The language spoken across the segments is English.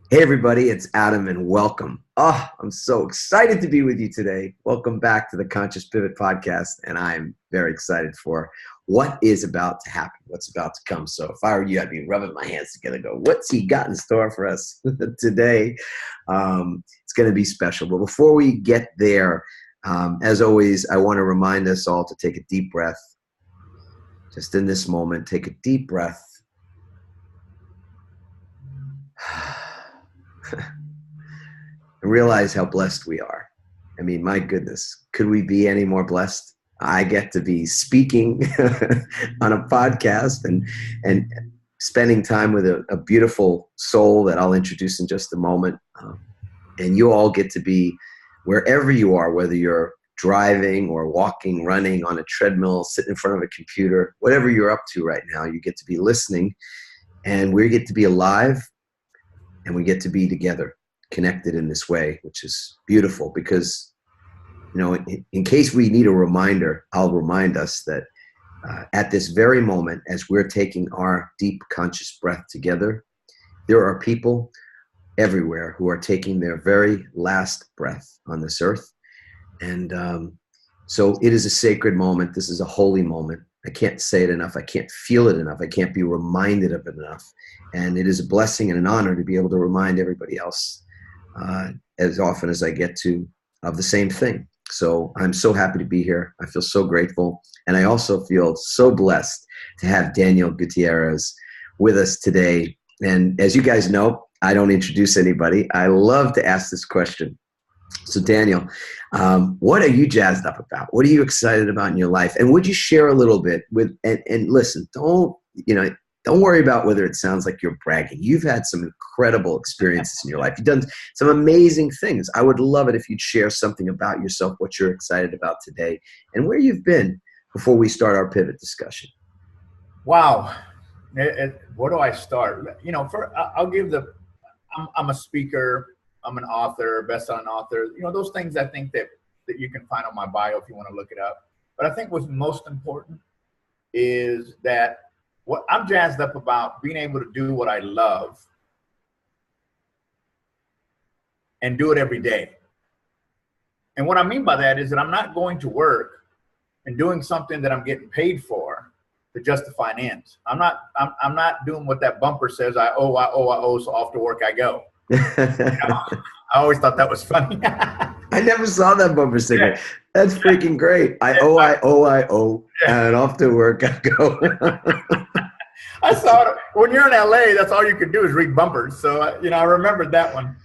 Hey everybody, it's Adam and welcome. Oh, I'm so excited to be with you today. Welcome back to the Conscious Pivot Podcast, and I'm very excited for what is about to happen, what's about to come. So if I were you, I'd be rubbing my hands together, go, what's he got in store for us today? It's going to be special. But before we get there, as always, I want to remind us all to take a deep breath. Just in this moment, take a deep breath. And realize how blessed we are. I mean, my goodness, could we be any more blessed? I get to be speaking on a podcast and spending time with a beautiful soul that I'll introduce in just a moment. And you all get to be wherever you are, whether you're driving or walking, running on a treadmill, sitting in front of a computer, whatever you're up to right now, you get to be listening. And we get to be alive and we get to be together, connected in this way, which is beautiful because, you know, in case we need a reminder, I'll remind us that at this very moment, as we're taking our deep conscious breath together, there are people everywhere who are taking their very last breath on this earth. And so it is a sacred moment. This is a holy moment. I can't say it enough. I can't feel it enough. I can't be reminded of it enough. And it is a blessing and an honor to be able to remind everybody else as often as I get to of the same thing. So I'm so happy to be here. I feel so grateful. And I also feel so blessed to have Daniel Gutierrez with us today. And as you guys know, I don't introduce anybody. I love to ask this question. So Daniel, what are you jazzed up about? What are you excited about in your life? And would you share a little bit with, and listen, don't worry about whether it sounds like you're bragging. You've had some incredible experiences in your life. You've done some amazing things. I would love it if you'd share something about yourself, what you're excited about today, and where you've been before we start our pivot discussion. Wow. Where do I start? I'll give I'm a speaker. I'm an author, best-selling author. Those things I think that you can find on my bio if you want to look it up. But I think what's most important is that what I'm jazzed up about being able to do what I love and do it every day. And what I mean by that is that I'm not going to work and doing something that I'm getting paid for to justify an end. I'm not doing what that bumper says, I owe, so off to work I go. I always thought that was funny. I never saw that bumper sticker. Yeah. That's freaking great. I owe, and off to work I go. I saw it when you're in LA. That's all you could do is read bumpers. So I remembered that one.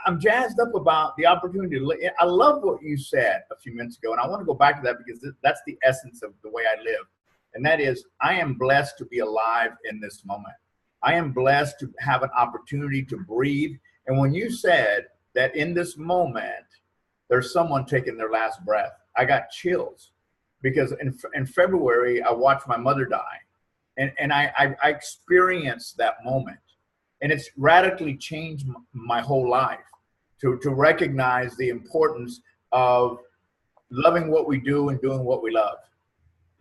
I'm jazzed up about the opportunity to live. I love what you said a few minutes ago, and I want to go back to that because that's the essence of the way I live, and that is I am blessed to be alive in this moment. I am blessed to have an opportunity to breathe. And when you said that in this moment, there's someone taking their last breath, I got chills because in February, I watched my mother die. And I experienced that moment. And it's radically changed my whole life to recognize the importance of loving what we do and doing what we love.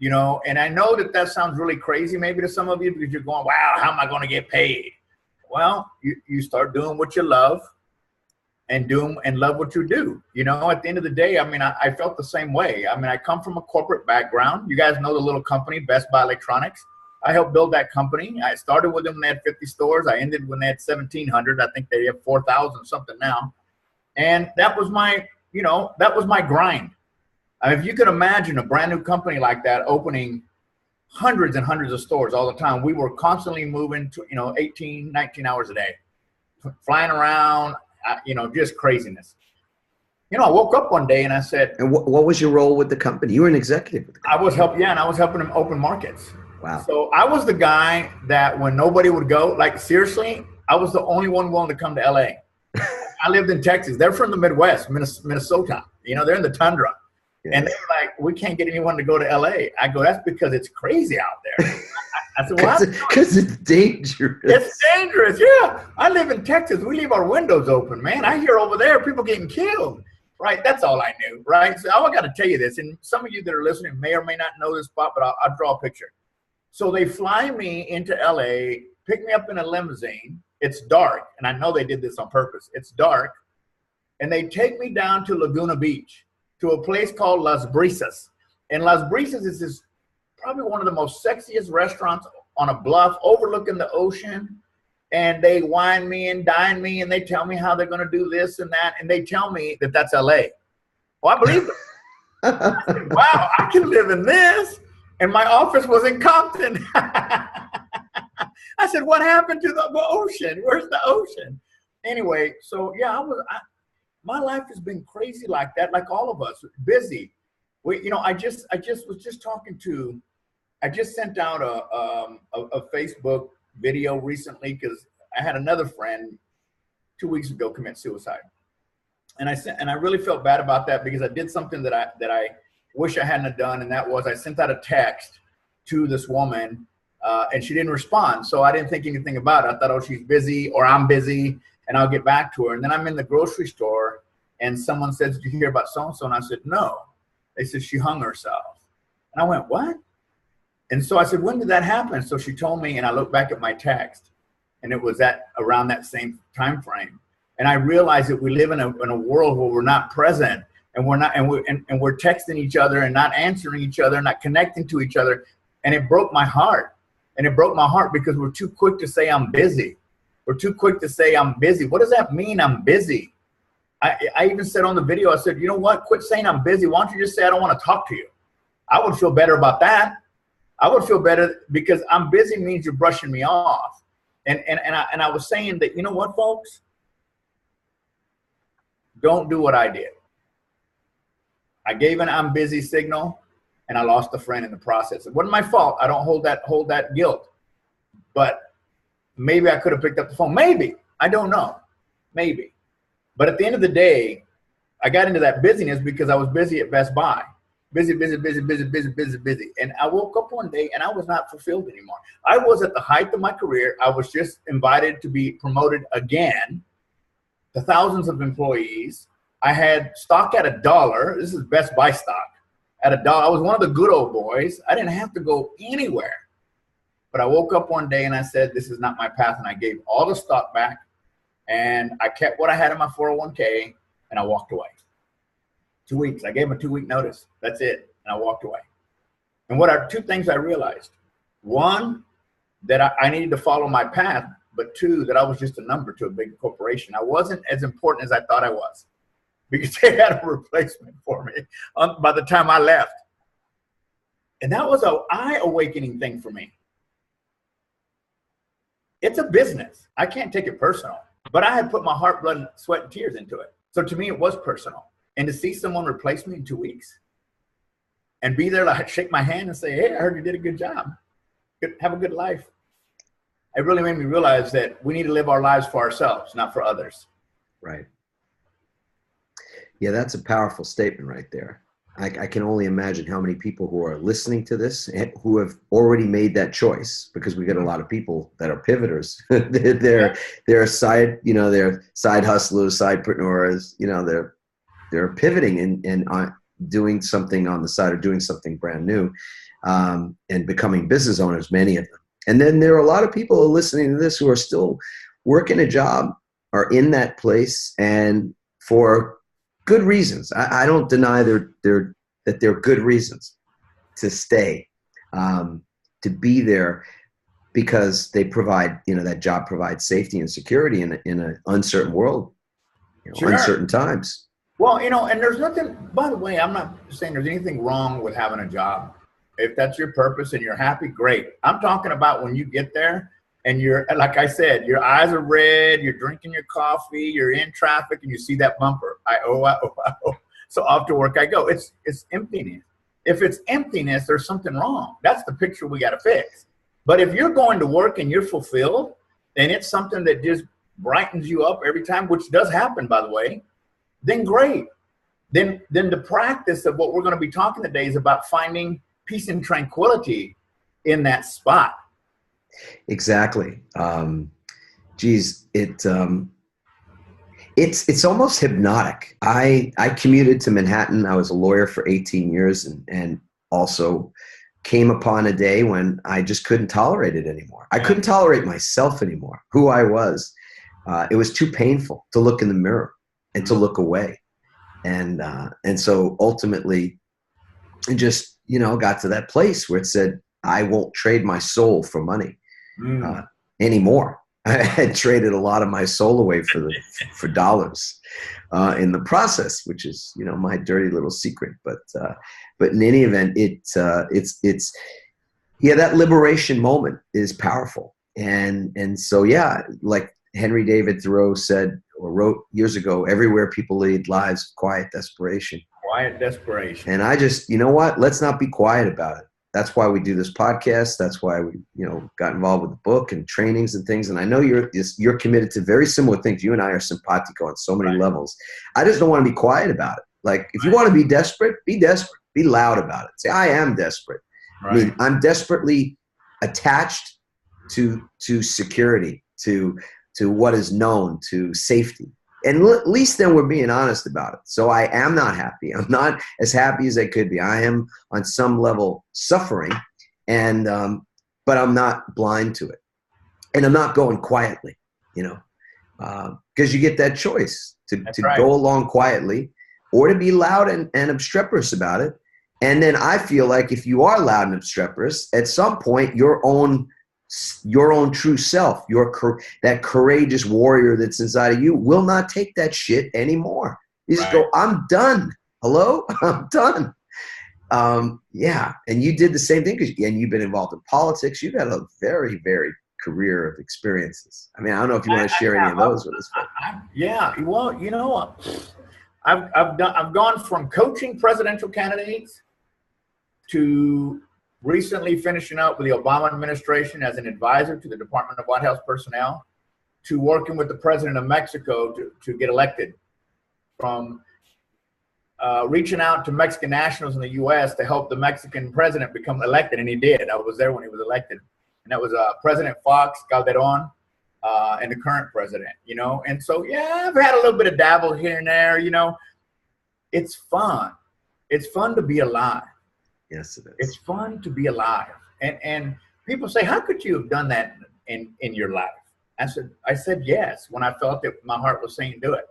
And I know that sounds really crazy maybe to some of you because you're going, wow, how am I going to get paid? Well, you start doing what you love and love what you do. At the end of the day, I felt the same way. I come from a corporate background. You guys know the little company, Best Buy Electronics. I helped build that company. I started with them when they had 50 stores. I ended when they had 1,700. I think they have 4,000 something now. And that was my grind. If you could imagine a brand new company like that opening hundreds and hundreds of stores all the time, we were constantly moving to, 18, 19 hours a day, flying around, just craziness. I woke up one day and I said. And what was your role with the company? You were an executive with the company. I was helping them open markets. Wow. So I was the guy that when nobody would go, like seriously, I was the only one willing to come to LA. I lived in Texas. They're from the Midwest, Minnesota. They're in the tundra. Yes. And they were like, we can't get anyone to go to LA. I go, that's because it's crazy out there. I said, well, because it's dangerous. It's dangerous. Yeah. I live in Texas. We leave our windows open, man. I hear over there people getting killed. Right. That's all I knew. Right. So I got to tell you this. And some of you that are listening may or may not know this spot, but I'll draw a picture. So they fly me into LA, pick me up in a limousine. It's dark, and I know they did this on purpose. It's dark, and they take me down to Laguna Beach, to a place called Las Brisas. And Las Brisas is this probably one of the most sexiest restaurants on a bluff overlooking the ocean. And they wine me and dine me, and they tell me how they're going to do this and that, and they tell me that that's LA. Well, I believe them. I said, wow, I can live in this. And my office was in Compton. I said, what happened to the ocean? Where's the ocean? Anyway, so yeah, my life has been crazy like that, like all of us, busy. I just sent out a Facebook video recently because I had another friend 2 weeks ago commit suicide, and I really felt bad about that because I did something that I wish I hadn't have done, and that was I sent out a text to this woman, and she didn't respond, so I didn't think anything about it. I thought, oh, she's busy or I'm busy, and I'll get back to her. And then I'm in the grocery store, and someone says, "Did you hear about so-and-so?" And I said, "No." They said, "She hung herself." And I went, "What?" And so I said, "When did that happen?" So she told me, and I looked back at my text, and it was around that same time frame. And I realized that we live in a world where we're not present, and we're texting each other and not answering each other, not connecting to each other. And it broke my heart. And it broke my heart because we're too quick to say I'm busy. We're too quick to say I'm busy. What does that mean, I'm busy? I even said on the video, I said, you know what? Quit saying I'm busy. Why don't you just say I don't want to talk to you? I would feel better about that. I would feel better because I'm busy means you're brushing me off. And I was saying that, you know what, folks? Don't do what I did. I gave an I'm busy signal, and I lost a friend in the process. It wasn't my fault. I don't hold that guilt. But maybe I could have picked up the phone. Maybe. I don't know. Maybe. But at the end of the day, I got into that busyness because I was busy at Best Buy. Busy. And I woke up one day and I was not fulfilled anymore. I was at the height of my career. I was just invited to be promoted again to thousands of employees. I had stock at $1. This is Best Buy stock at $1. I was one of the good old boys. I didn't have to go anywhere. But I woke up one day and I said, this is not my path. And I gave all the stock back, and I kept what I had in my 401k, and I walked away. 2 weeks. I gave him a 2-week notice. That's it. And I walked away. And what are two things I realized? One, that I needed to follow my path, but two, that I was just a number to a big corporation. I wasn't as important as I thought I was because they had a replacement for me by the time I left. And that was an eye-awakening thing for me. It's a business. I can't take it personal, but I had put my heart, blood, sweat, and tears into it. So to me, it was personal. And to see someone replace me in 2 weeks and be there, like shake my hand and say, hey, I heard you did a good job. Have a good life. It really made me realize that we need to live our lives for ourselves, not for others. Right. Yeah, that's a powerful statement right there. I can only imagine how many people who are listening to this who have already made that choice, because we get a lot of people that are pivoters. they're side, they're side hustlers, sidepreneurs, they're pivoting and doing something on the side or doing something brand new, and becoming business owners, many of them. And then there are a lot of people listening to this who are still working a job, are in that place, and for good reasons. I don't deny that there are good reasons to stay, to be there, because they provide, that job provides safety and security in an uncertain world, Sure. Uncertain times. Well, and there's nothing, by the way, I'm not saying there's anything wrong with having a job. If that's your purpose and you're happy, great. I'm talking about when you get there and you're, like I said, your eyes are red, you're drinking your coffee, you're in traffic, and you see that bumper. I owe. So off to work I go. It's emptiness. If it's emptiness, there's something wrong. That's the picture we got to fix. But if you're going to work and you're fulfilled, and it's something that just brightens you up every time, which does happen, by the way, then great. Then the practice of what we're going to be talking today is about finding peace and tranquility in that spot. Exactly. It's almost hypnotic. I commuted to Manhattan. I was a lawyer for 18 years and also came upon a day when I just couldn't tolerate it anymore. I couldn't tolerate myself anymore, who I was. It was too painful to look in the mirror and to look away. And so ultimately it just, got to that place where it said, I won't trade my soul for money anymore. I had traded a lot of my soul away for dollars in the process, which is, my dirty little secret. But in any event, it's that liberation moment is powerful. And so, like Henry David Thoreau said or wrote years ago, everywhere people lead lives of quiet desperation. Quiet desperation. And I just, let's not be quiet about it. That's why we do this podcast. That's why we, got involved with the book and trainings and things. And I know you're committed to very similar things. You and I are simpatico on so many levels. I just don't want to be quiet about it. Like, if you want to be desperate, be loud about it. Say, I am desperate. I mean, I'm desperately attached to security, to what is known, to safety. And at least then we're being honest about it. So I am not happy. I'm not as happy as I could be. I am on some level suffering, and but I'm not blind to it. And I'm not going quietly, because you get that choice to go along quietly or to be loud and obstreperous about it. And then I feel like if you are loud and obstreperous, at some point your own true self, that courageous warrior that's inside of you will not take that shit anymore. You just go, I'm done. Hello? I'm done. And you did the same thing, and you've been involved in politics. You've had a very, very career of experiences. I mean, I don't know if you want to share any of those with us. Well, I've gone from coaching presidential candidates to recently finishing up with the Obama administration as an advisor to the Department of White House personnel, to working with the president of Mexico to get elected, from reaching out to Mexican nationals in the U.S. to help the Mexican president become elected, and he did. I was there when he was elected. And that was President Fox Calderon and the current president, And so, I've had a little bit of dabble here and there, It's fun. It's fun to be alive. Yes, it is. It's fun to be alive. And people say, how could you have done that in your life? I said yes, when I felt that my heart was saying do it.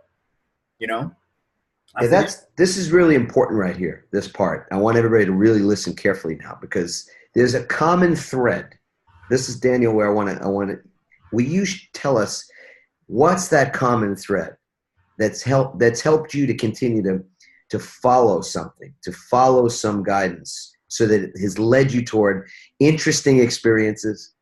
This is really important right here, this part. I want everybody to really listen carefully now, because there's a common thread. This is, Daniel, where will you tell us what's that common thread that's helped you to continue to follow something, to follow some guidance, so that it has led you toward interesting experiences.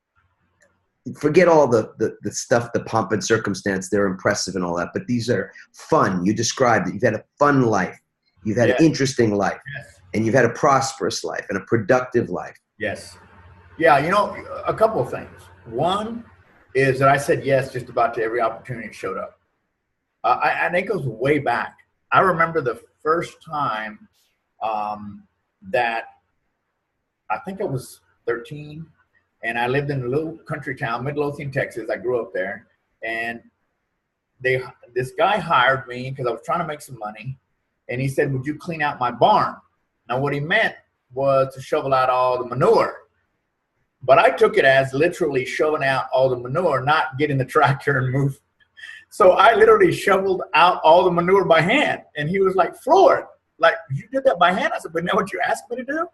Forget all the stuff, the pomp and circumstance, they're impressive and all that, but these are fun. You described it. You've had a fun life. You've had an interesting life. Yes. And you've had a prosperous life and a productive life. Yes. Yeah, a couple of things. One is that I said yes just about to every opportunity that showed up. And it goes way back. I remember the first time that I think I was 13, and I lived in a little country town, Midlothian, Texas. I grew up there, and this guy hired me because I was trying to make some money, and he said, would you clean out my barn? Now, what he meant was to shovel out all the manure, but I took it as literally shoving out all the manure, not getting the tractor and move. So I literally shoveled out all the manure by hand, and he was like floored. Like, you did that by hand? I said, but you know what you asked me to do?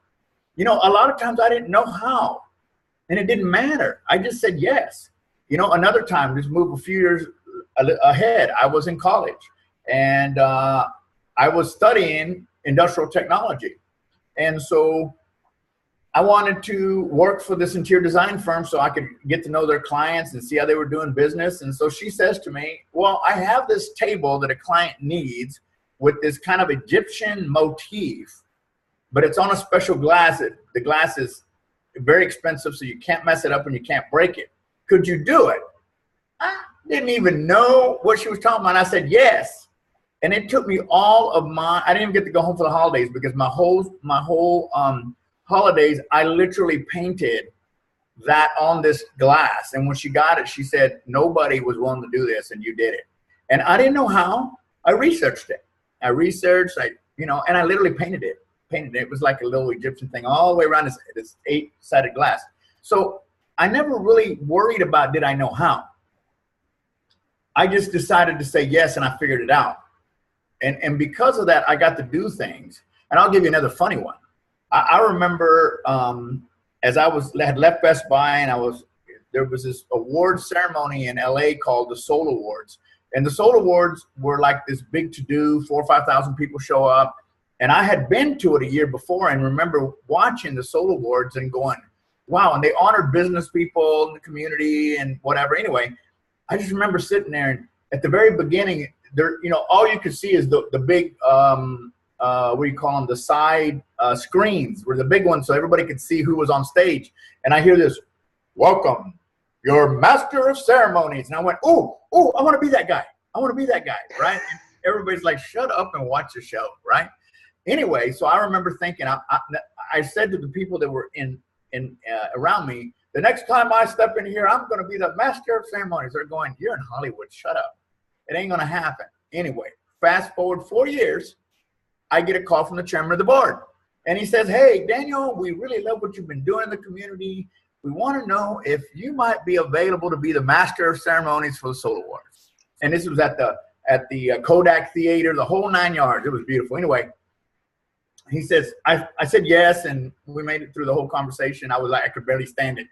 A lot of times I didn't know how, and it didn't matter. I just said yes. Another time, just move a few years ahead, I was in college, and I was studying industrial technology. And so I wanted to work for this interior design firm so I could get to know their clients and see how they were doing business. And so she says to me, well, I have this table that a client needs with this kind of Egyptian motif, but it's on a special glass. The glass is very expensive, so you can't mess it up and you can't break it. Could you do it? I didn't even know what she was talking about. I said yes. And it took me I didn't even get to go home for the holidays, because my whole holidays, I literally painted that on this glass. And when she got it, she said, nobody was willing to do this, and you did it. And I didn't know how. I researched it. And I literally painted it. painted it. It was like a little Egyptian thing all the way around this 8-sided glass. So I never really worried about, did I know how? I just decided to say yes, and I figured it out. And because of that, I got to do things. And I'll give you another funny one. I remember as I had left Best Buy, and there was this award ceremony in LA called the Soul Awards. And the Soul Awards were like this big to-do, 4,000 or 5,000 people show up. And I had been to it a year before and remember watching the Soul Awards and going, wow. And they honored business people in the community and whatever. Anyway, I just remember sitting there, and at the very beginning, there, all you could see is the big, what do you call them? The side screens were the big ones, so everybody could see who was on stage. And I hear this, welcome, your master of ceremonies. And I went, oh, I want to be that guy. I want to be that guy, right? And everybody's like, shut up and watch the show, right? Anyway, so I remember thinking, I said to the people that were around me, the next time I step in here, I'm going to be the master of ceremonies. They're going, you're in Hollywood, shut up. It ain't going to happen. Anyway, fast forward 4 years, I get a call from the chairman of the board. And he says, hey, Daniel, we really love what you've been doing in the community. We want to know if you might be available to be the master of ceremonies for the Soul Awards. And this was at the Kodak Theater, the whole 9 yards. It was beautiful. Anyway, he says, I said yes, and we made it through the whole conversation. I was like, I could barely stand it.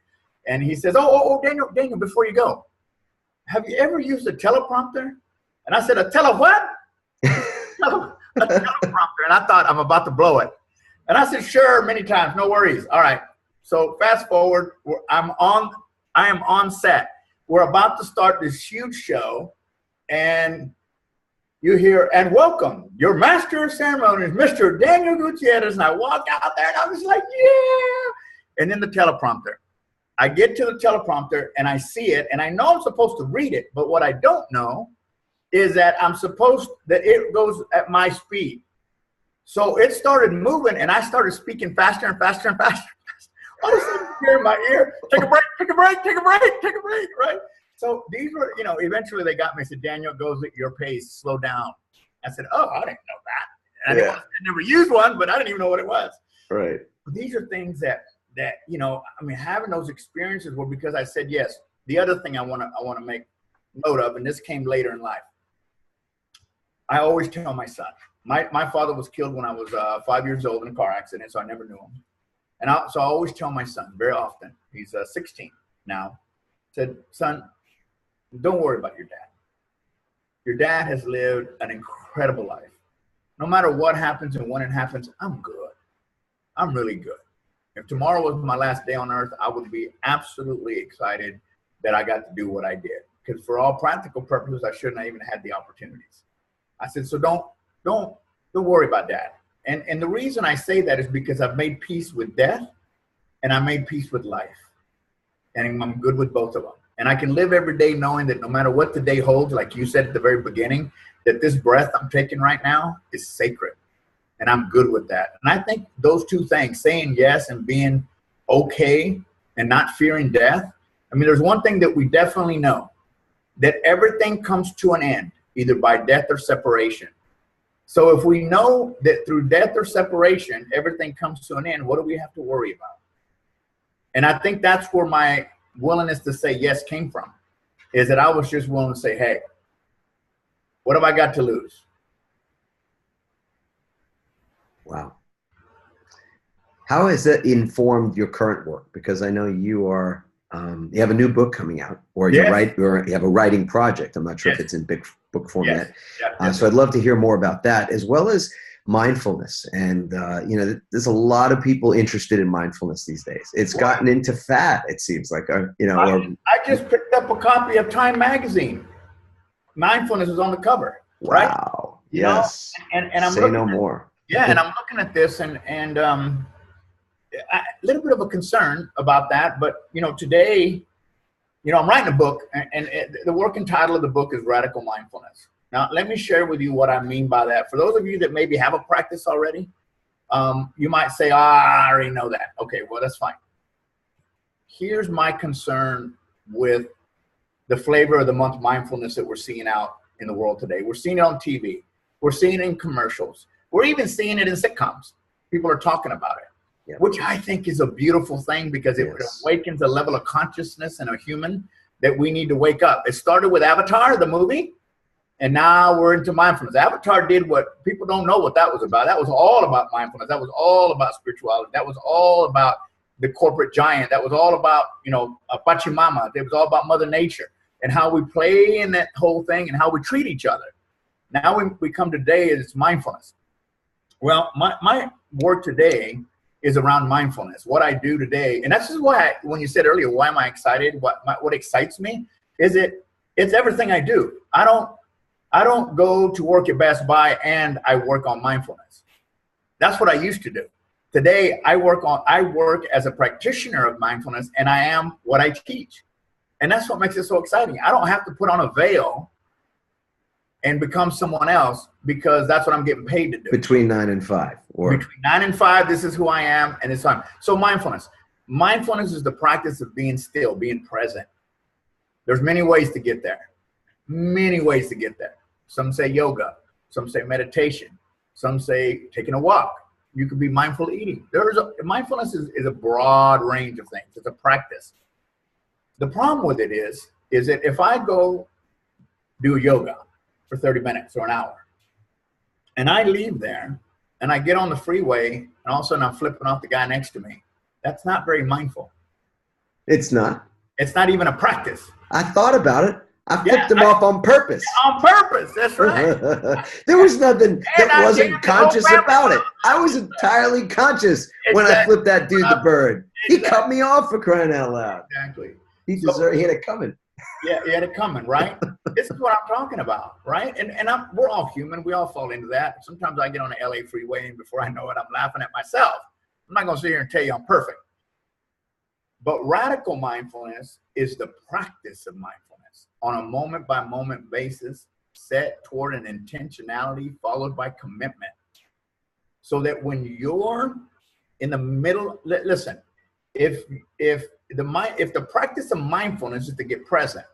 And he says, oh, Daniel, before you go, have you ever used a teleprompter? And I said, a tele what? A teleprompter. And I thought, I'm about to blow it. And I said, sure, many times, no worries. All right. So fast forward, I am on set. We're about to start this huge show, and you hear, and welcome, your master of ceremonies, Mr. Daniel Gutierrez. And I walked out there, and I was like, yeah. And then the teleprompter. I get to the teleprompter, and I see it, and I know I'm supposed to read it, but what I don't know is that that it goes at my speed. So it started moving, and I started speaking faster and faster and faster. All of a sudden, you hear in my ear, take a break, take a break, take a break, take a break, right? So these were, eventually they got me. I said, Daniel, goes at your pace, slow down. I said, oh, I didn't know that. I never used one, but I didn't even know what it was. Right. But these are things that having those experiences were because I said yes. The other thing I want to make note of, and this came later in life, I always tell my son, my father was killed when I was 5 years old in a car accident, so I never knew him. And so I always tell my son very often, he's 16 now, said, son, don't worry about your dad. Your dad has lived an incredible life. No matter what happens and when it happens, I'm good. I'm really good. If tomorrow was my last day on earth, I would be absolutely excited that I got to do what I did. Because for all practical purposes, I shouldn't have even had the opportunities. I said, so don't worry about dad. And the reason I say that is because I've made peace with death and I made peace with life. And I'm good with both of them. And I can live every day knowing that no matter what the day holds, like you said at the very beginning, that this breath I'm taking right now is sacred. And I'm good with that. And I think those two things, saying yes and being okay and not fearing death. I mean, there's one thing that we definitely know, that everything comes to an end, either by death or separation. So if we know that through death or separation, everything comes to an end, what do we have to worry about? And I think that's where my willingness to say yes came from, is that I was just willing to say, hey, what have I got to lose? Wow. How has that informed your current work? Because I know you are, you have a new book coming out, or you have a writing project. I'm not sure if it's in big book format. So I'd love to hear more about that, as well as mindfulness. And, there's a lot of people interested in mindfulness these days. It's gotten into fad, it seems like, I just picked up a copy of Time magazine. Mindfulness is on the cover. Wow. Right? Yes. And I'm Say no more. Yeah, and I'm looking at this and a little bit of a concern about that. But, today, I'm writing a book, and the working title of the book is Radical Mindfulness. Now, let me share with you what I mean by that. For those of you that maybe have a practice already, you might say, I already know that. Okay, well, that's fine. Here's my concern with the flavor of the month mindfulness that we're seeing out in the world today. We're seeing it on TV. We're seeing it in commercials. We're even seeing it in sitcoms. people are talking about it, Yep. which I think is a beautiful thing because it awakens a level of consciousness in a human that we need to wake up. It started with Avatar, the movie, and now we're into mindfulness. Avatar did what people don't know what that was about. That was all about mindfulness. That was all about spirituality. That was all about the corporate giant. That was all about, Pachamama. It was all about Mother Nature and how we play in that whole thing and how we treat each other. Now we come today is mindfulness. Well, my work today is around mindfulness. What I do today, and that's just why when you said earlier, why am I excited? What excites me is it's everything I do. I don't go to work at Best Buy and I work on mindfulness. That's what I used to do. Today I work as a practitioner of mindfulness, and I am what I teach. And that's what makes it so exciting. I don't have to put on a veil and become someone else because that's what I'm getting paid to do. Between 9 and 5. Between 9 and 5, this is who I am, and it's time. So mindfulness. Mindfulness is the practice of being still, being present. There's many ways to get there. Many ways to get there. Some say yoga. Some say meditation. Some say taking a walk. You could be mindful eating. Mindfulness is a broad range of things. It's a practice. The problem with it is that if I go do yoga for 30 minutes or an hour, and I leave there, and I get on the freeway, and all of a sudden I'm flipping off the guy next to me, that's not very mindful. It's not. It's not even a practice. I thought about it. I flipped him off on purpose. On purpose, that's right. There was nothing that wasn't conscious about it. I was entirely conscious when I flipped that dude the bird. He cut me off, for crying out loud. Exactly. He had it coming. Yeah, he had it coming, right? This is what I'm talking about, right? And we're all human. We all fall into that. Sometimes I get on the LA freeway, and before I know it, I'm laughing at myself. I'm not going to sit here and tell you I'm perfect. But radical mindfulness is the practice of mindfulness on a moment-by-moment basis, set toward an intentionality followed by commitment. So that when you're in the middle, listen, if the practice of mindfulness is to get present,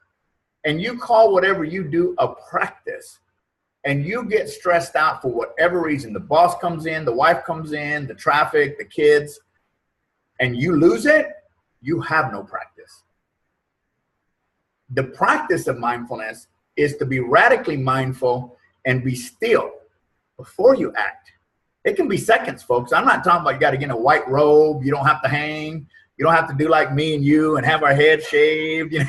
and you call whatever you do a practice, and you get stressed out for whatever reason, the boss comes in, the wife comes in, the traffic, the kids, and you lose it, you have no practice. The practice of mindfulness is to be radically mindful and be still before you act. It can be seconds, folks. I'm not talking about you got to get in a white robe. You don't have to hang. You don't have to do like me and you and have our head shaved. You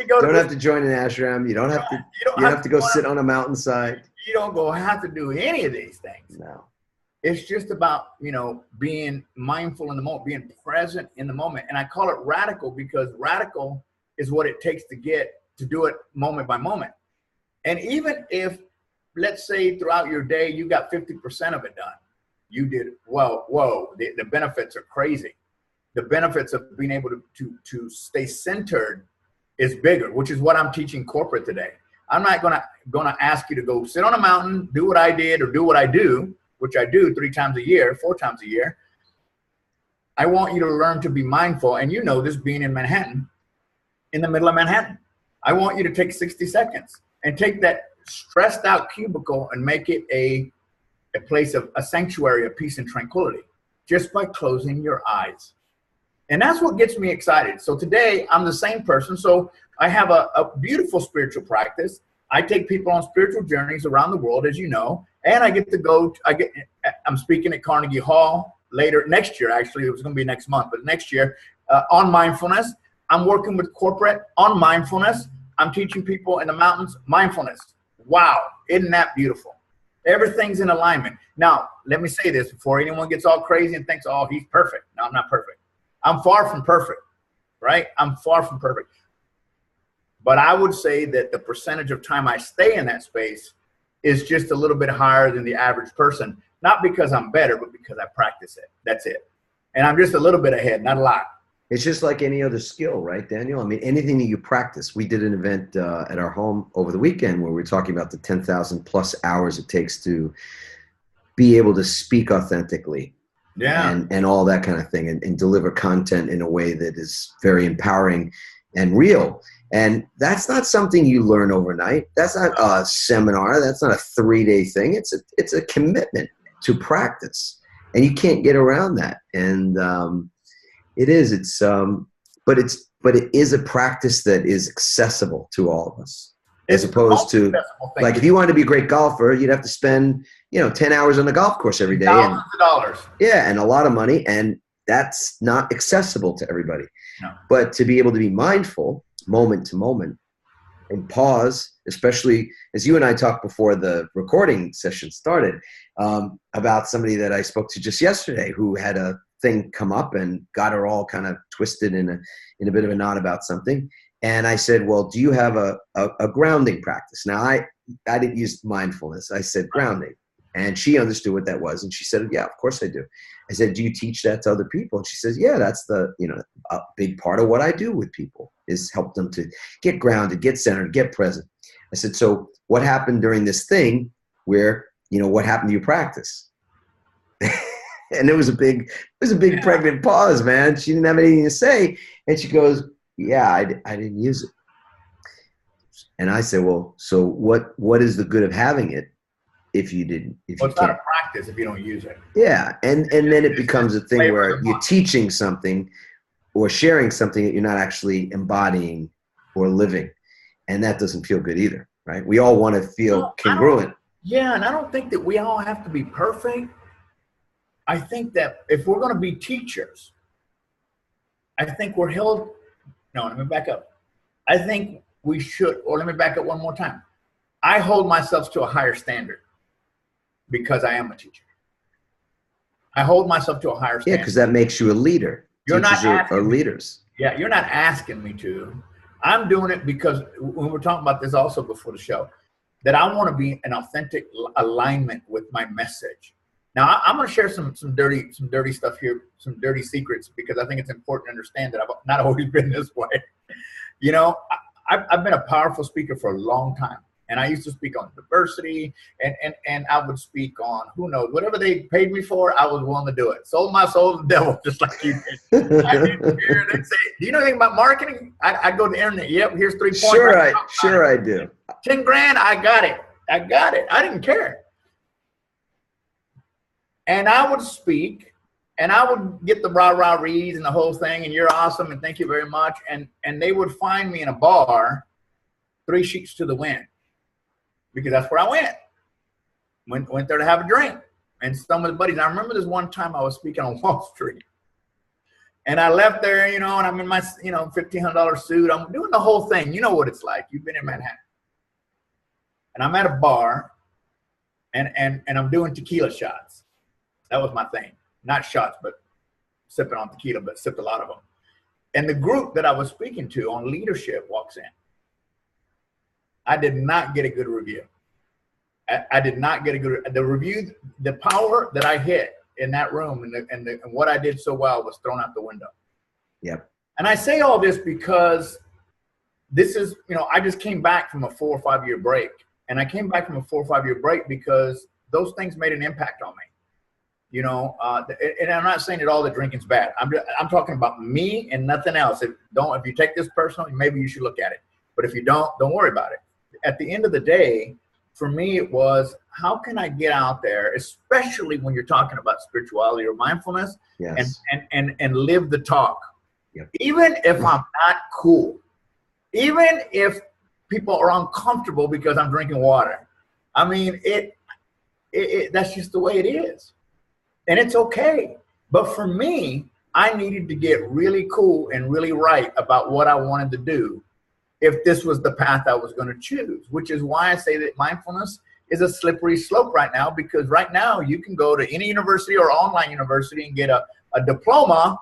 don't have to join an ashram. You don't have to. You don't have to go sit on a mountainside. You don't have to do any of these things. No. It's just about, being mindful in the moment, being present in the moment. And I call it radical because radical is what it takes to do it moment by moment. And even if, let's say throughout your day, you got 50% of it done, you did, the benefits are crazy. The benefits of being able to stay centered is bigger, which is what I'm teaching corporate today. I'm not gonna ask you to go sit on a mountain, do what I did or do what I do, which I do 3 times a year, 4 times a year. I want you to learn to be mindful. And you know this, being in Manhattan, in the middle of Manhattan. I want you to take 60 seconds and take that stressed out cubicle and make it a place of a sanctuary of peace and tranquility just by closing your eyes. And that's what gets me excited. So today I'm the same person. So I have a beautiful spiritual practice. I take people on spiritual journeys around the world, as you know, and I get to go. I'm speaking at Carnegie Hall later next year. Actually, it was going to be next month, but next year on mindfulness. I'm working with corporate on mindfulness. I'm teaching people in the mountains mindfulness. Wow, isn't that beautiful? Everything's in alignment. Now, let me say this before anyone gets all crazy and thinks, "Oh, he's perfect." No, I'm not perfect. I'm far from perfect, right? I'm far from perfect. But I would say that the percentage of time I stay in that space is just a little bit higher than the average person. Not because I'm better, but because I practice it. That's it. And I'm just a little bit ahead, not a lot. It's just like any other skill, right, Daniel? I mean, anything that you practice. We did an event at our home over the weekend where we were talking about the 10,000 plus hours it takes to be able to speak authentically. Yeah. And all that kind of thing, and deliver content in a way that is very empowering and real. And that's not something you learn overnight. That's not a seminar. That's not a 3-day thing. It's a commitment. to practice, and you can't get around that. And but it is a practice that is accessible to all of us, as opposed to, like, if you wanted to be a great golfer, you'd have to spend 10 hours on the golf course every day, thousands of dollars. Yeah, and a lot of money, and that's not accessible to everybody. No. But to be able to be mindful moment to moment and pause, especially as you and I talked before the recording session started, about somebody that I spoke to just yesterday who had a thing come up and got her all kind of twisted in a bit of a knot about something. And I said, well, do you have a grounding practice? Now, I didn't use mindfulness. I said grounding. And she understood what that was. And she said, yeah, of course I do. I said, do you teach that to other people? And she says, yeah, that's a big part of what I do with people is help them to get grounded, get centered, get present. I said, so what happened during this thing where, what happened to your practice? And it was a big pregnant pause, man. She didn't have anything to say. And she goes, yeah, I didn't use it. And I said, well, so what is the good of having it if you didn't? It's not a practice if you don't use it. Yeah, and then it becomes a thing where you're teaching something or sharing something that you're not actually embodying or living. And that doesn't feel good either, right? We all want to feel congruent. Yeah, and I don't think that we all have to be perfect. I think that if we're going to be teachers, I think we're held. No, let me back up. I think we should, or let me back up one more time. I hold myself to a higher standard because I am a teacher. I hold myself to a higher standard. Yeah, because that makes you a leader. You're not asking are leaders. Yeah, you're not asking me to. I'm doing it because when we're talking about this also before the show, that I want to be in authentic alignment with my message. Now, I'm going to share some dirty stuff here, some dirty secrets, because I think it's important to understand that I've not always been this way. I've been a powerful speaker for a long time. And I used to speak on diversity, and I would speak on, who knows, whatever they paid me for, I was willing to do it. Sold my soul to the devil, just like you did. I didn't care. They'd say, do you know anything about marketing? I'd go to the internet. Yep, here's 3 points. Sure I do. 10 grand, I got it. I didn't care. And I would speak, and I would get the rah-rah reads and the whole thing, and you're awesome, and thank you very much. And they would find me in a bar, 3 sheets to the wind, because that's where I went. Went there to have a drink. And some of the buddies, I remember this one time I was speaking on Wall Street. And I left there, and I'm in my, $1,500 suit. I'm doing the whole thing. You know what it's like. You've been in Manhattan. And I'm at a bar, and I'm doing tequila shots. That was my thing. Not shots, but sipping on tequila, but sipped a lot of them. And the group that I was speaking to on leadership walks in. I did not get a good review. I did not get a good review. The power that I hit in that room and what I did so well was thrown out the window. Yep. And I say all this because this is, I just came back from a 4 or 5 year break. And I came back from a 4 or 5 year break because those things made an impact on me. And I'm not saying that all the drinking's bad. I'm talking about me and nothing else. If you take this personally, maybe you should look at it. But if you don't worry about it. At the end of the day, for me, it was, how can I get out there, especially when you're talking about spirituality or mindfulness, yes, and live the talk. Yep. Even if I'm not cool, even if people are uncomfortable because I'm drinking water. I mean, that's just the way it is. And it's okay. But for me, I needed to get really cool and really right about what I wanted to do if this was the path I was going to choose, which is why I say that mindfulness is a slippery slope right now, because right now you can go to any university or online university and get a diploma,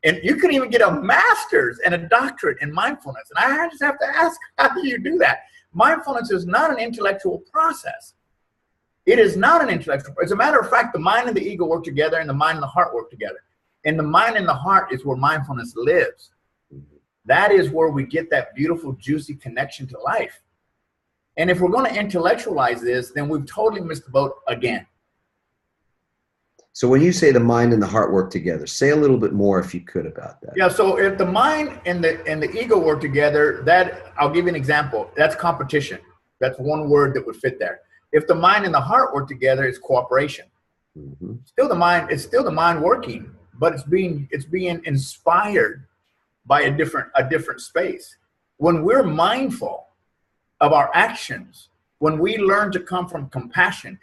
and you can even get a master's and a doctorate in mindfulness. And I just have to ask, how do you do that? Mindfulness is not an intellectual process. It is not an intellectual. As a matter of fact, the mind and the ego work together, and the mind and the heart work together. And the mind and the heart is where mindfulness lives. That is where we get that beautiful, juicy connection to life. And if we're going to intellectualize this, then we've totally missed the boat again. So when you say the mind and the heart work together, say a little bit more, if you could, about that. Yeah. So if the mind and the ego work together, I'll give you an example. That's competition. That's one word that would fit there. If the mind and the heart work together, it's cooperation. Still the mind, it's still the mind working, but it's being inspired by a different space. When we're mindful of our actions, when we learn to come from compassion,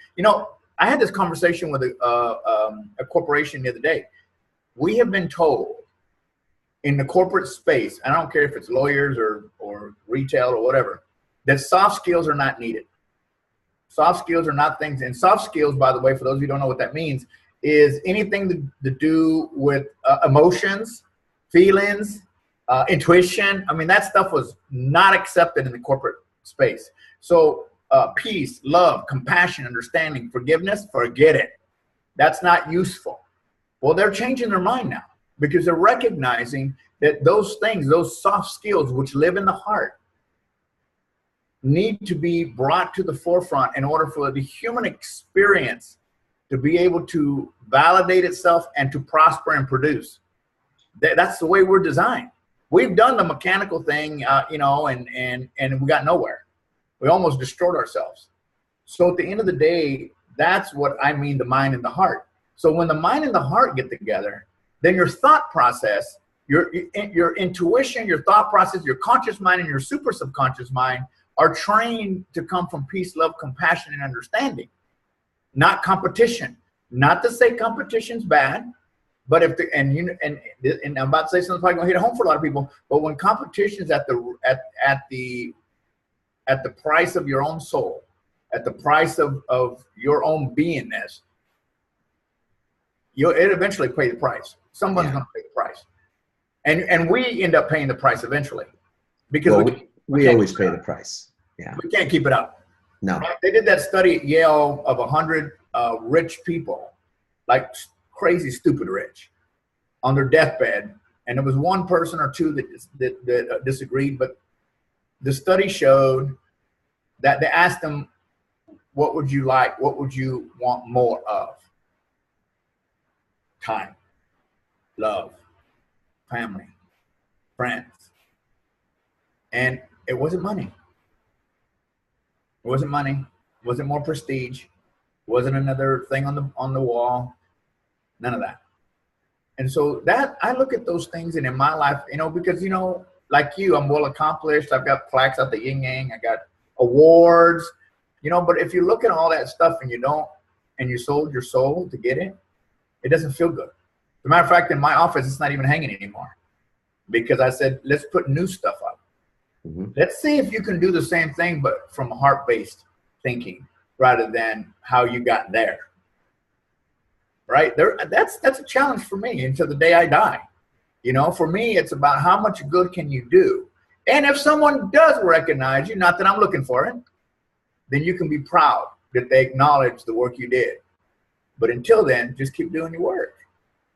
I had this conversation with a corporation the other day. We have been told in the corporate space, and I don't care if it's lawyers or retail or whatever, that soft skills are not needed. Soft skills are not things. And soft skills, by the way, for those of you who don't know what that means, is anything to do with emotions, feelings, intuition. I mean, that stuff was not accepted in the corporate space. So peace, love, compassion, understanding, forgiveness, forget it. That's not useful. Well, they're changing their mind now because they're recognizing that those things, those soft skills which live in the heart, need to be brought to the forefront in order for the human experience to be able to validate itself and to prosper and produce. That's the way we're designed. We've done the mechanical thing, and we got nowhere. We almost destroyed ourselves. So at the end of the day, that's what I mean, the mind and the heart. So when the mind and the heart get together, then your thought process, your intuition, your thought process, your conscious mind and your super subconscious mind are trained to come from peace, love, compassion, and understanding, not competition. Not to say competition's bad, but if and I'm about to say something probably gonna hit home for a lot of people. But when competition's at the price of your own soul, at the price of your own beingness, it eventually pay the price. Someone's gonna pay the price, and we end up paying the price eventually because we always pay the price. Yeah, we can't keep it up. No, right? They did that study at Yale of 100 rich people, like crazy, stupid rich, on their deathbed, and there was one person or two that disagreed. But the study showed that they asked them, "What would you like? What would you want more of?" Time, love, family, friends, and it wasn't money. It wasn't money. It wasn't more prestige. It wasn't another thing on the wall. None of that. And so that I look at those things, and in my life, because like you, I'm well accomplished. I've got plaques out the yin yang. I got awards. But if you look at all that stuff and you sold your soul to get it, it doesn't feel good. As a matter of fact, in my office, it's not even hanging anymore because I said, let's put new stuff up. Mm-hmm. Let's see if you can do the same thing, but from heart-based thinking rather than how you got there. Right? That's a challenge for me until the day I die. For me, it's about how much good can you do. And if someone does recognize you, not that I'm looking for it, then you can be proud that they acknowledge the work you did. But until then, just keep doing your work.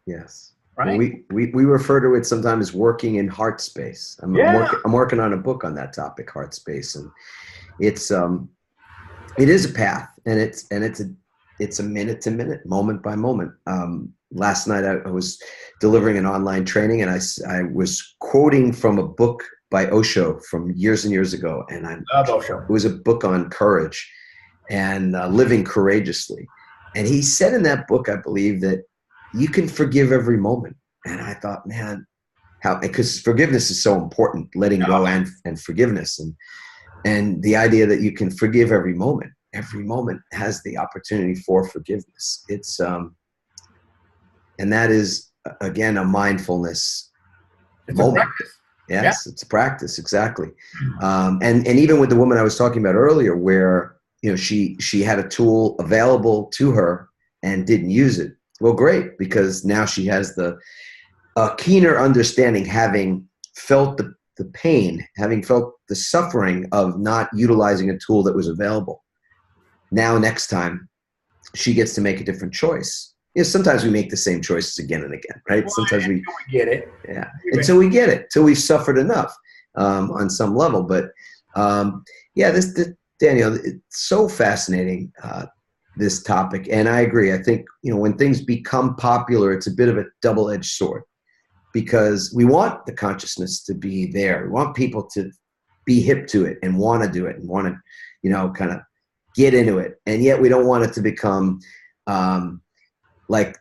Yes. Right. Well, we refer to it sometimes as working in heart space. I'm working on a book on that topic, heart space, and it is a path, and it's a minute to minute, moment by moment. Last night I was delivering an online training, and I was quoting from a book by Osho from years and years ago, and I love Osho. It was a book on courage and living courageously, and he said in that book, I believe, that you can forgive every moment. And I thought, man, because forgiveness is so important, letting go and forgiveness. And the idea that you can forgive every moment has the opportunity for forgiveness. It's, and that is, again, a mindfulness moment. A practice. Yes, it's a practice. Exactly. And even with the woman I was talking about earlier, where, she had a tool available to her and didn't use it. Well, great, because now she has the keener understanding, having felt the pain, having felt the suffering of not utilizing a tool that was available. Now, next time, she gets to make a different choice. Sometimes we make the same choices again and again, right? Well, sometimes we get it. Yeah, until we get it, till we've suffered enough on some level. But this Daniel, it's so fascinating. This topic. And I agree. I think, when things become popular, it's a bit of a double-edged sword because we want the consciousness to be there. We want people to be hip to it and want to do it and want to, kind of get into it. And yet we don't want it to become like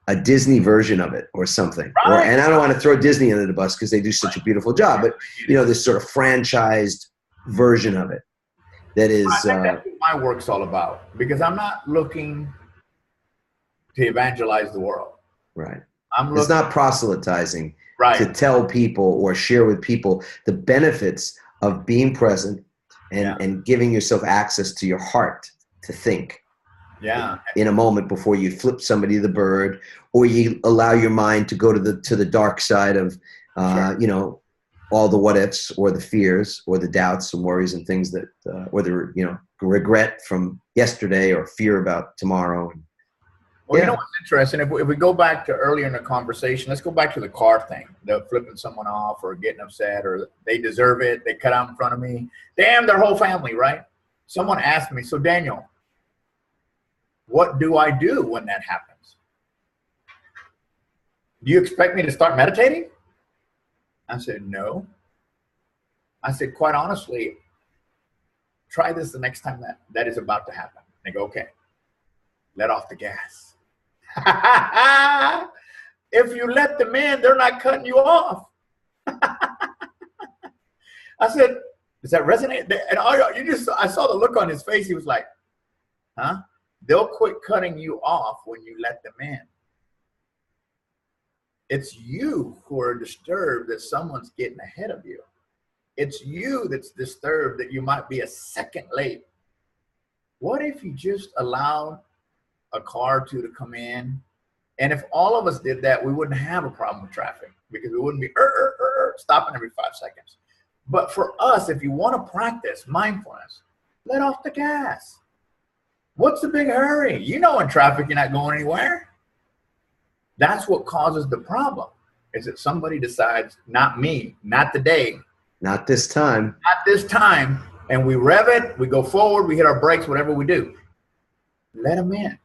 a Disney version of it or something. Right. And I don't want to throw Disney under the bus because they do such a beautiful job, but this sort of franchised version of it that is. I think that's what my work's all about, because I'm not looking to evangelize the world. Right. It's not proselytizing right. to tell people or share with people the benefits of being present and giving yourself access to your heart to think. Yeah. In a moment before you flip somebody the bird, or you allow your mind to go to the dark side of, Sure. all the what ifs or the fears or the doubts and worries and things that, or the, regret from yesterday or fear about tomorrow. Well, you know what's interesting? If we go back to earlier in the conversation, let's go back to the car thing, the flipping someone off or getting upset, or they deserve it, they cut out in front of me. Damn, their whole family, right? Someone asked me, so Daniel, what do I do when that happens? Do you expect me to start meditating? I said, no. I said, quite honestly, try this the next time that is about to happen. They go, okay, let off the gas. If you let them in, they're not cutting you off. I said, does that resonate? And I saw the look on his face. He was like, huh? They'll quit cutting you off when you let them in. It's you who are disturbed that someone's getting ahead of you. It's you that's disturbed that you might be a second late. What if you just allowed a car or two to come in? And if all of us did that, we wouldn't have a problem with traffic, because we wouldn't be stopping every 5 seconds. But for us, if you want to practice mindfulness, let off the gas. What's the big hurry? You know, in traffic, you're not going anywhere. That's what causes the problem, is that somebody decides, not me, not today. Not this time. Not this time. And we rev it, we go forward, we hit our brakes, whatever we do. Let them in.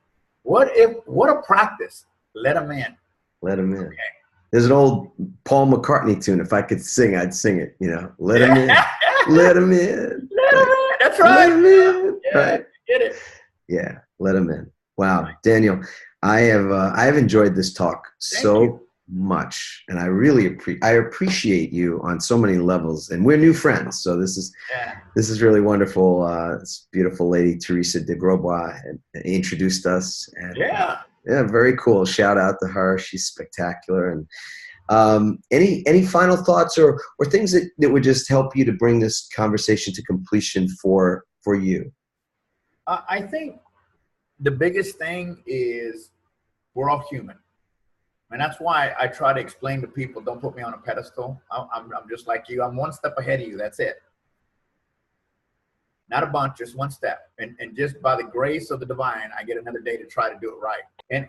What a practice. Let them in. Let them in. Okay. There's an old Paul McCartney tune. If I could sing, I'd sing it. Let them in. Let them in. Let them in. That's right. Let them in. Yeah, right. Get it. Yeah, let them in. Wow, Daniel, I have enjoyed this talk so much, and I really appreciate you on so many levels. And we're new friends, so this is really wonderful. This beautiful lady Teresa de Grosbois introduced us. And, very cool. Shout out to her. She's spectacular. And any final thoughts or things that would just help you to bring this conversation to completion for you? I think the biggest thing is we're all human. And that's why I try to explain to people, don't put me on a pedestal. I'm just like you. I'm one step ahead of you. That's it. Not a bunch, just one step. And just by the grace of the divine, I get another day to try to do it right.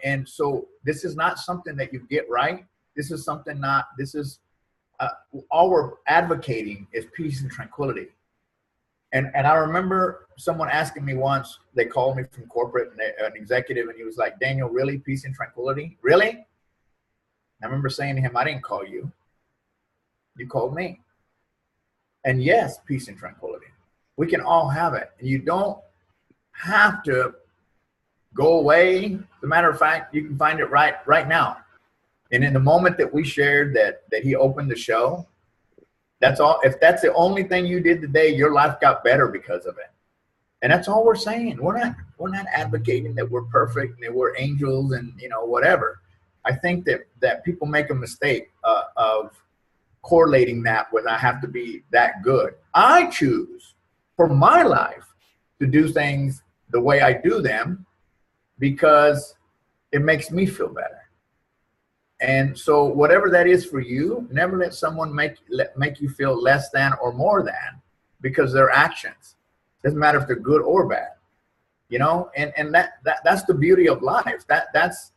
And so this is not something that you get right. This is all we're advocating is peace and tranquility. And I remember someone asking me once, they called me from corporate, an executive, and he was like, Daniel, really? Peace and tranquility? Really? I remember saying to him, I didn't call you. You called me. And yes, peace and tranquility. We can all have it. And you don't have to go away. As a matter of fact, you can find it right now. And in the moment that we shared that he opened the show, that's all. If that's the only thing you did today, your life got better because of it. And that's all we're saying. We're not advocating that we're perfect and that we're angels and whatever. I think that people make a mistake of correlating that with I have to be that good. I choose for my life to do things the way I do them because it makes me feel better. And so whatever that is for you, never let someone make you feel less than or more than because of their actions. Doesn't matter if they're good or bad, and that's the beauty of life. That's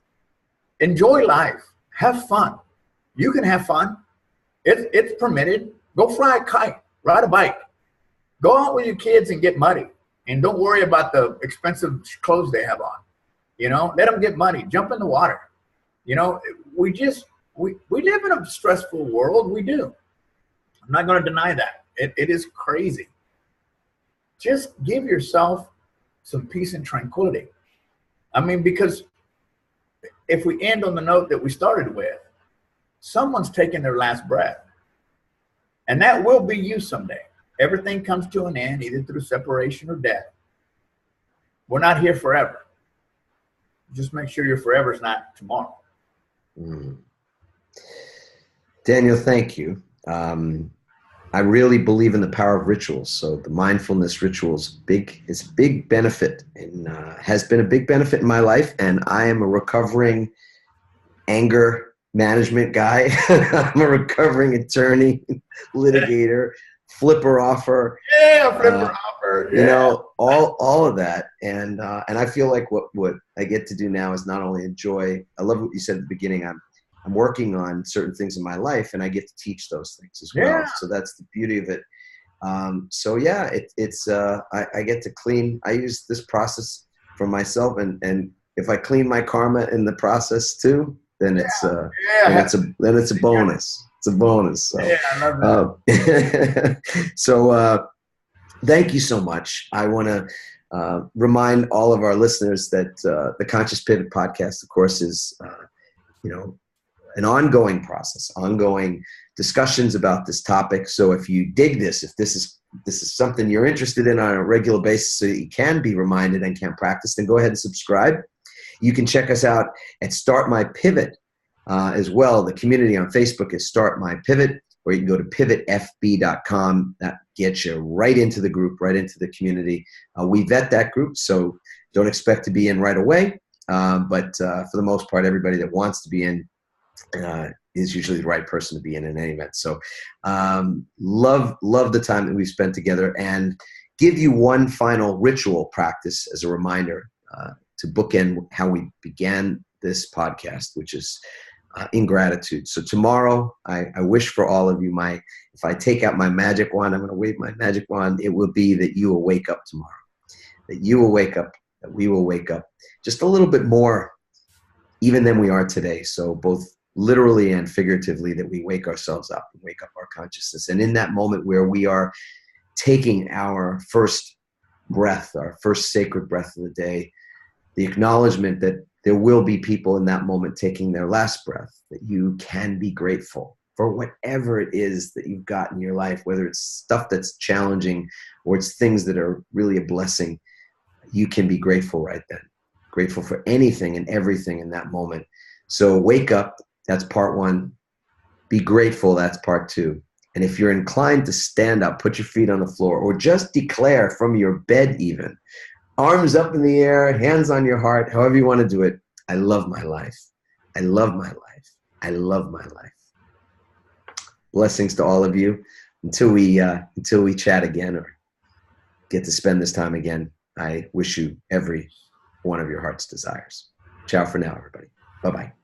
enjoy life. Have fun. You can have fun. It's permitted. Go fly a kite, ride a bike, go out with your kids and get muddy. And don't worry about the expensive clothes they have on. Let them get muddy, jump in the water. We live in a stressful world. We do. I'm not going to deny that. It is crazy. Just give yourself some peace and tranquility. I mean, because if we end on the note that we started with, someone's taking their last breath. And that will be you someday. Everything comes to an end, either through separation or death. We're not here forever. Just make sure your forever is not tomorrow. Daniel, thank you. I really believe in the power of rituals. So the mindfulness rituals, it's a big benefit, and has been a big benefit in my life. And I am a recovering anger management guy. I'm a recovering attorney, litigator, flipper offer. Yeah, flipper offer. Yeah. You know, all of that. And I feel like what I get to do now is not only enjoy. I love what you said at the beginning. I'm working on certain things in my life, and I get to teach those things as well. Yeah. So that's the beauty of it. So yeah, I get to clean. I use this process for myself, and if I clean my karma in the process too, then it's a bonus. It's a bonus. So, yeah, I love that. So thank you so much. I want to remind all of our listeners that the Conscious Pivot podcast, of course, is an ongoing process, ongoing discussions about this topic. So if you dig this, if this is something you're interested in on a regular basis so that you can be reminded and can practice, then go ahead and subscribe. You can check us out at Start My Pivot as well. The community on Facebook is Start My Pivot, or you can go to pivotfb.com. That gets you right into the group, right into the community. We vet that group, so don't expect to be in right away. But for the most part, everybody that wants to be in is usually the right person to be in any event. So love the time that we've spent together, and give you one final ritual practice as a reminder to bookend how we began this podcast, which is in gratitude. So tomorrow, I wish for all of you, if I take out my magic wand, I'm going to wave my magic wand, it will be that you will wake up tomorrow, that you will wake up, that we will wake up just a little bit more even than we are today. So both literally and figuratively, that we wake ourselves up and wake up our consciousness. And in that moment where we are taking our first breath, our first sacred breath of the day, the acknowledgement that there will be people in that moment taking their last breath, that you can be grateful for whatever it is that you've got in your life, whether it's stuff that's challenging or it's things that are really a blessing. You can be grateful right then, grateful for anything and everything in that moment. So wake up. That's part one. Be grateful. That's part two. And if you're inclined to stand up, put your feet on the floor, or just declare from your bed even, arms up in the air, hands on your heart, however you want to do it. I love my life. I love my life. I love my life. Blessings to all of you. Until we chat again or get to spend this time again, I wish you every one of your heart's desires. Ciao for now, everybody. Bye-bye.